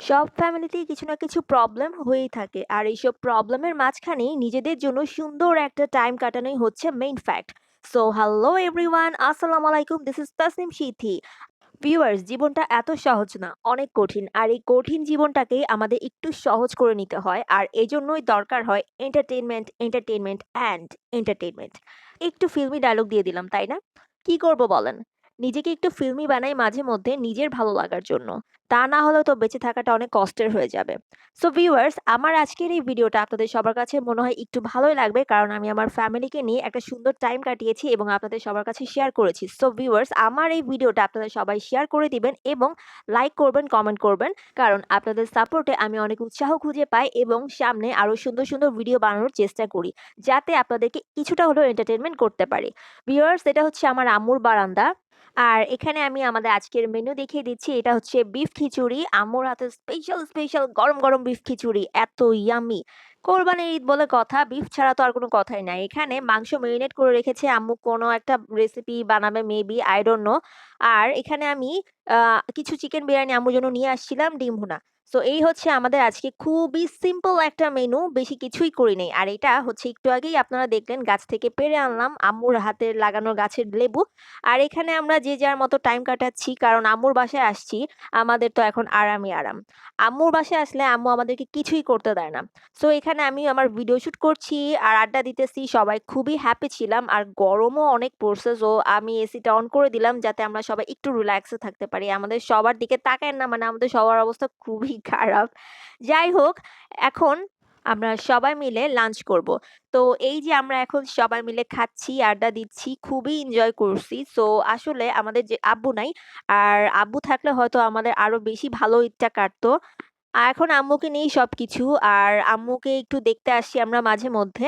সব ফ্যামিলিতেই কিছু না কিছু প্রবলেম হয়েই থাকে আর এইসব প্রবলেমের মাঝখানেই নিজেদের জন্য সুন্দর একটা টাইম কাটানোই হচ্ছে main fact. So hello everyone, আসসালামু আলাইকুম, this is Tasnim Sithi. Viewers, জীবনটা এত সহজ না, অনেক কঠিন। আর এই কঠিন জীবনটাকেই আমাদের একটু সহজ করে নিতে হয়, আর এজন্যই দরকার হয় এন্টারটেনমেন্ট, এন্টারটেনমেন্ট অ্যান্ড এন্টারটেনমেন্ট। একটু ফিল্মি ডায়লগ দিয়ে দিলাম, তাই না? কি করব বলেন? নিজেকে একটু ফিল্মি বানাই মাঝে মধ্যে নিজের ভালো লাগার জন্য। তা না হলেও তো বেঁচে থাকাটা অনেক কষ্টের হয়ে যাবে। সো ভিউয়ার্স, আমার আজকের এই ভিডিওটা আপনাদের সবার কাছে মনে হয় একটু ভালোই লাগবে, কারণ আমি আমার ফ্যামিলিকে নিয়ে একটা সুন্দর টাইম কাটিয়েছি এবং আপনাদের সবার কাছে শেয়ার করেছি। সো ভিউয়ার্স, আমার এই ভিডিওটা আপনারা সবাই শেয়ার করে দিবেন এবং লাইক করবেন, কমেন্ট করবেন, কারণ আপনাদের সাপোর্টে আমি অনেক উৎসাহ খুঁজে পাই এবং সামনে আরো সুন্দর সুন্দর ভিডিও বানানোর চেষ্টা করি, যাতে আপনাদেরকে কিছুটা হলেও এন্টারটেনমেন্ট করতে পারি। ভিউয়ার্স, এটা হচ্ছে আমার আম্মুর বারান্দা। আর এখানে আমি আমাদের আজকের মেনু দেখিয়ে দিচ্ছি। এটা হচ্ছে বিফ খিচুড়ি। আম্মুর হাতের স্পেশাল গরম, গরম বিফ খিচুড়ি। এত ইয়াম্মি! কোরবানির ঈদ বলে কথা, বিফ ছাড়া তো আর কোনো কথাই নাই। এখানে মাংস মেরিনেট করে রেখেছে আম্মু, কোনো একটা রেসিপি বানাবে মেবি, আই ডোন্ট নো। আর এখানে আমি কিছু চিকেন বিরিয়ানি আম্মুর জন্য নিয়ে আসছিলাম, ডিম ভুনা। সো এই হচ্ছে আমাদের আজকে খুবই সিম্পল একটা মেনু, বেশি কিছুই করি নাই। আর এটা হচ্ছে একটু আগেই আপনারা দেখলেন গাছ থেকে পেড়ে আনলাম আম্মুর হাতের লাগানো গাছের লেবু। আর এখানে আমরা যে যার মতো টাইম কাটাচ্ছি, কারণ আম্মুর বাসায় আসছি। আমাদের তো এখন আরামই আরাম। আম্মুর বাসায় আসলে আম্মু আমাদেরকে কিছুই করতে দেয় না। সো এখানে আমি আমার ভিডিও শুট করছি আর আড্ডা দিতেছি। সবাই খুবই হ্যাপি ছিলাম, আর গরমও অনেক পড়ছে। সো আমি এসিটা অন করে দিলাম যাতে আমরা সবাই একটু রিল্যাক্সে থাকতে পারি। আমাদের সবার দিকে তাকায়েন না, মানে আমাদের সবার অবস্থা খুবই খারাপ। যাই হোক, এখন আমরা সবাই মিলে লাঞ্চ করব। তো এই যে আমরা এখন সবাই মিলে খাচ্ছি, আড্ডা দিচ্ছি, খুবই এনজয় করছি। সো আসলে আমাদের যে আব্বু নাই, আর আব্বু থাকলে হয়তো আমাদের আরো বেশি ভালো ঈদটা কাটতো। এখন আম্মুকে নিয়েই সবকিছু। আর আম্মুকে একটু দেখতে আসি আমরা মাঝে মধ্যে,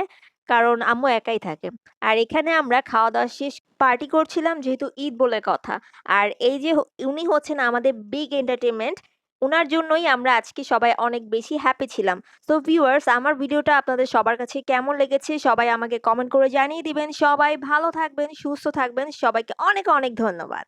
কারণ আম্মু একাই থাকে। আর এখানে আমরা খাওয়া-দাওয়া শেষ পার্টি করছিলাম, যেহেতু ঈদ বলে কথা। আর এই যে উনি হচ্ছেন আমাদের বিগ এন্টারটেইনমেন্ট। উনার জন্যই আমরা আজকে সবাই অনেক বেশি হ্যাপি ছিলাম। সো ভিউয়ার্স, আমার ভিডিওটা আপনাদের সবার কাছে কেমন লেগেছে সবাই আমাকে কমেন্ট করে জানিয়ে দিবেন। সবাই ভালো থাকবেন, সুস্থ থাকবেন। সবাইকে অনেক, অনেক ধন্যবাদ।